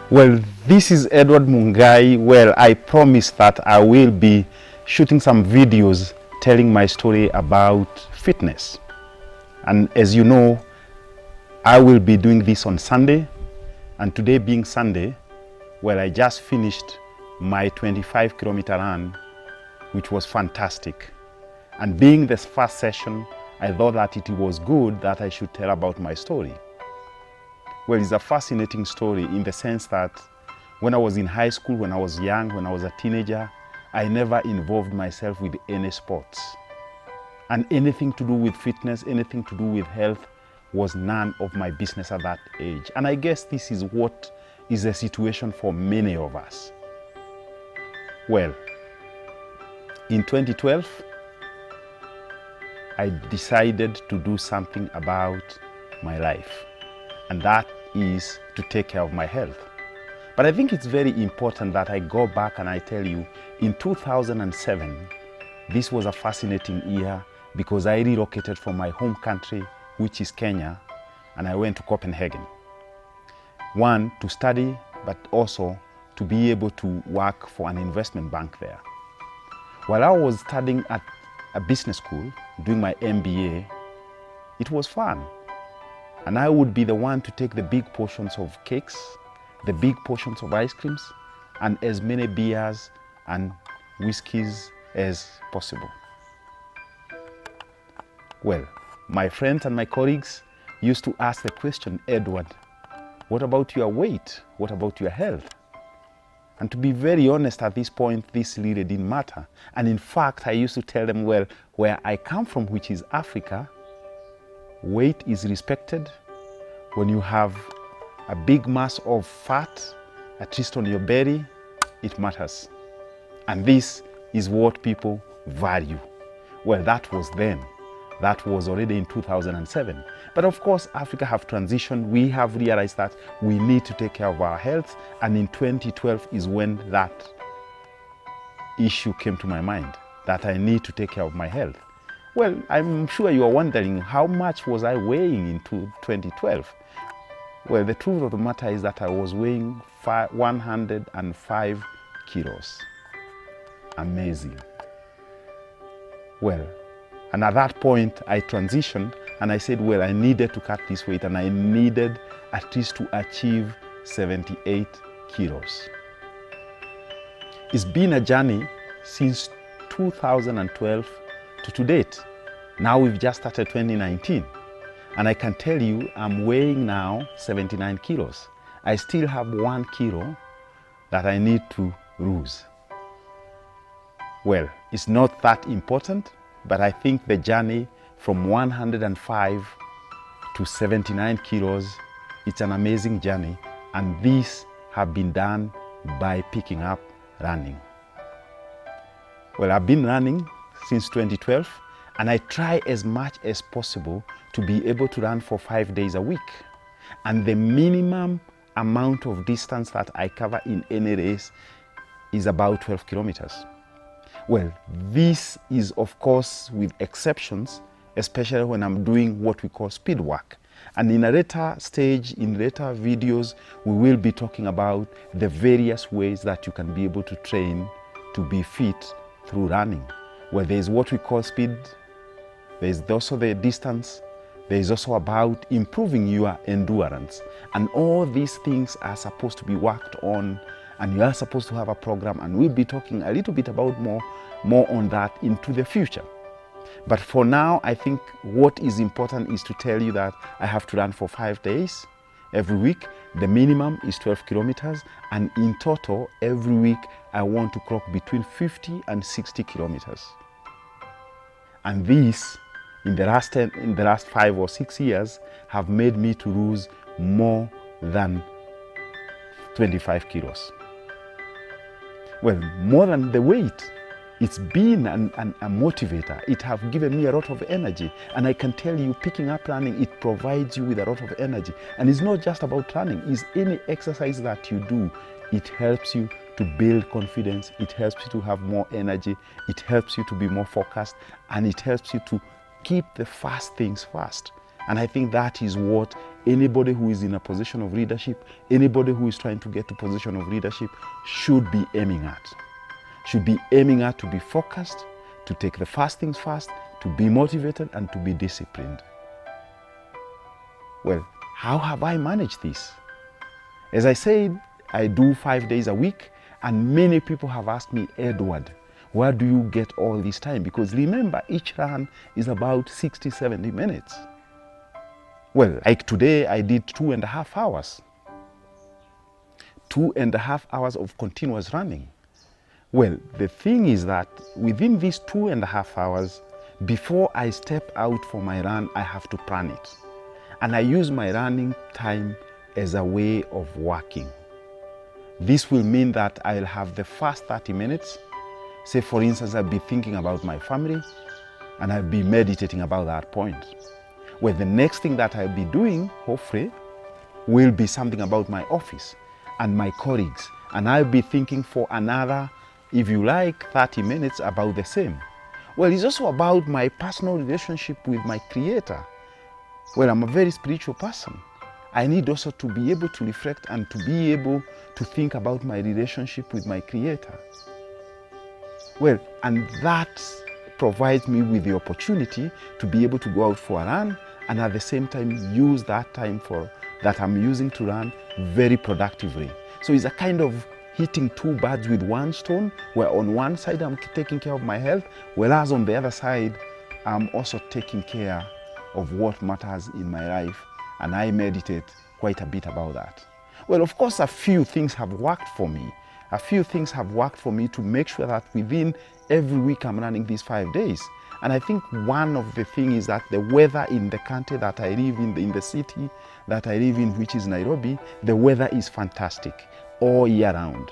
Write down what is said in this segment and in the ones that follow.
Well, this is Edward Mungai. Well, I promise that I will be shooting some videos telling my story about fitness. And as you know, I will be doing this on Sunday. And today being Sunday, well, I just finished my 25-kilometer run, which was fantastic. And being this first session, I thought that it was good that I should tell about my story. Well, it's a fascinating story in the sense that when I was in high school, when I was young, when I was a teenager, I never involved myself with any sports. And anything to do with fitness, anything to do with health was none of my business at that age. And I guess this is what is the situation for many of us. Well, in 2012, I decided to do something about my life, and that is to take care of my health. But I think it's very important that I go back and I tell you, in 2007, this was a fascinating year because I relocated from my home country, which is Kenya, and I went to Copenhagen. One, to study, but also to be able to work for an investment bank there. While I was studying at a business school, doing my MBA, it was fun. And I would be the one to take the big portions of cakes, the big portions of ice creams, and as many beers and whiskeys as possible. Well, my friends and my colleagues used to ask the question, Edward, what about your weight? What about your health? And to be very honest, at this point, this really didn't matter. And in fact, I used to tell them, well, where I come from, which is Africa, weight is respected. When you have a big mass of fat, at least on your belly, it matters. And this is what people value. Well, that was then. That was already in 2007. But of course, Africa have transitioned. We have realized that we need to take care of our health. And in 2012 is when that issue came to my mind, that I need to take care of my health. Well, I'm sure you are wondering, how much was I weighing in 2012? Well, the truth of the matter is that I was weighing 105 kilos. Amazing. Well, and at that point, I transitioned and I said, well, I needed to cut this weight and I needed at least to achieve 78 kilos. It's been a journey since 2012 to date. Now we've just started 2019. And I can tell you, I'm weighing now 79 kilos. I still have 1 kilo that I need to lose. Well, it's not that important, but I think the journey from 105 to 79 kilos, it's an amazing journey. And these have been done by picking up running. Well, I've been running since 2012, and I try as much as possible to be able to run for 5 days a week. And the minimum amount of distance that I cover in any race is about 12 kilometers. Well, this is of course with exceptions, especially when I'm doing what we call speed work. And in a later stage, in later videos, we will be talking about the various ways that you can be able to train to be fit through running. Well, there's what we call speed, there's also the distance, there's also about improving your endurance. And all these things are supposed to be worked on, and you are supposed to have a program, and we'll be talking a little bit about more on that into the future. But for now, I think what is important is to tell you that I have to run for 5 days every week. The minimum is 12 kilometers, and in total, every week, I want to clock between 50 and 60 kilometers. And these, in the last 5 or 6 years, have made me to lose more than 25 kilos. Well, more than the weight, it's been a motivator. It has given me a lot of energy. And I can tell you, picking up running, it provides you with a lot of energy. And it's not just about running. It's any exercise that you do. It helps you to build confidence. It helps you to have more energy. It helps you to be more focused. And it helps you to keep the fast things fast. And I think that is what anybody who is in a position of leadership, anybody who is trying to get to position of leadership should be aiming at. Should be aiming at to be focused, to take the first things first, to be motivated and to be disciplined. Well, how have I managed this? As I said, I do 5 days a week, and many people have asked me, Edward, where do you get all this time? Because remember, each run is about 60, 70 minutes. Well, like today, I did 2.5 hours. 2.5 hours of continuous running. Well, the thing is that within these 2.5 hours, before I step out for my run, I have to plan it. And I use my running time as a way of working. This will mean that I'll have the first 30 minutes. Say, for instance, I'll be thinking about my family and I'll be meditating about that point. Well, the next thing that I'll be doing, hopefully, will be something about my office and my colleagues. And I'll be thinking for another, if you like, 30 minutes about the same. Well, it's also about my personal relationship with my Creator. Well, I'm a very spiritual person. I need also to be able to reflect and to be able to think about my relationship with my Creator. Well, and that provides me with the opportunity to be able to go out for a run and at the same time use that time that I'm using to run very productively. So it's a kind of hitting two birds with one stone, where on one side I'm taking care of my health, whereas on the other side I'm also taking care of what matters in my life, and I meditate quite a bit about that. Well, of course, a few things have worked for me. A few things have worked for me to make sure that within every week I'm running these 5 days. And I think one of the things is that the weather in the country that I live in the city that I live in, which is Nairobi, the weather is fantastic all year round.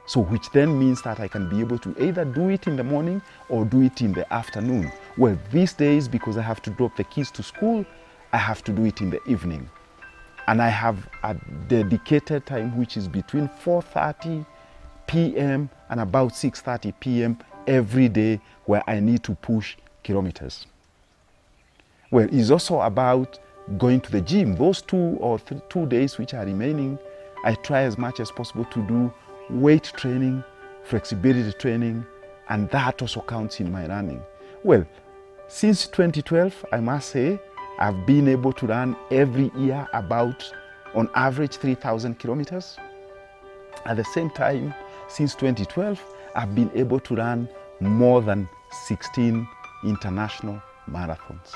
So which then means that I can be able to either do it in the morning or do it in the afternoon. Well, these days, because I have to drop the kids to school, I have to do it in the evening. And I have a dedicated time which is between 4:30 p.m. and about 6:30 p.m. every day, where I need to push kilometers. Well, it's also about going to the gym. Those 2 days which are remaining, I try as much as possible to do weight training, flexibility training, and that also counts in my running. Well, since 2012, I must say, I've been able to run every year about, on average, 3,000 kilometers. At the same time, since 2012, I've been able to run more than 16 international marathons.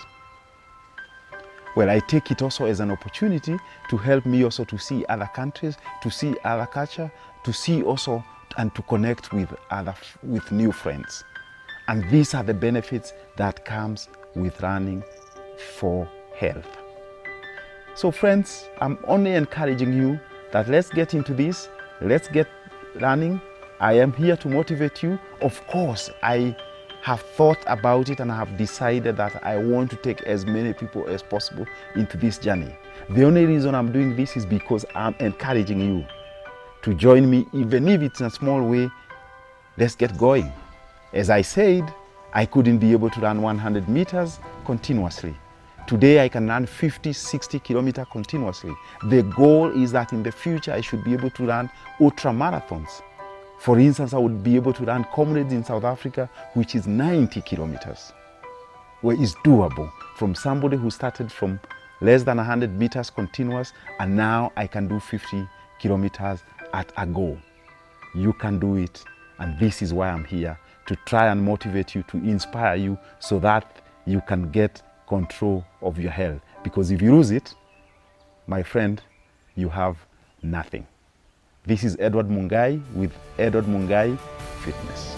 Well, I take it also as an opportunity to help me also to see other countries, to see other culture, to see also and to connect with new friends. And these are the benefits that comes with running for health. So friends, I'm only encouraging you that let's get into this, let's get running. I am here to motivate you. Of course, I have thought about it and I have decided that I want to take as many people as possible into this journey. The only reason I'm doing this is because I'm encouraging you to join me, even if it's in a small way. Let's get going. As I said, I couldn't be able to run 100 meters continuously. Today I can run 50, 60 kilometers continuously. The goal is that in the future I should be able to run ultra marathons. For instance, I would be able to run Comrades in South Africa, which is 90 kilometers, where it's doable from somebody who started from less than 100 meters continuous, and now I can do 50 kilometers at a go. You can do it, and this is why I'm here, to try and motivate you, to inspire you, so that you can get control of your health. Because if you lose it, my friend, you have nothing. This is Edward Mungai with Edward Mungai Fitness.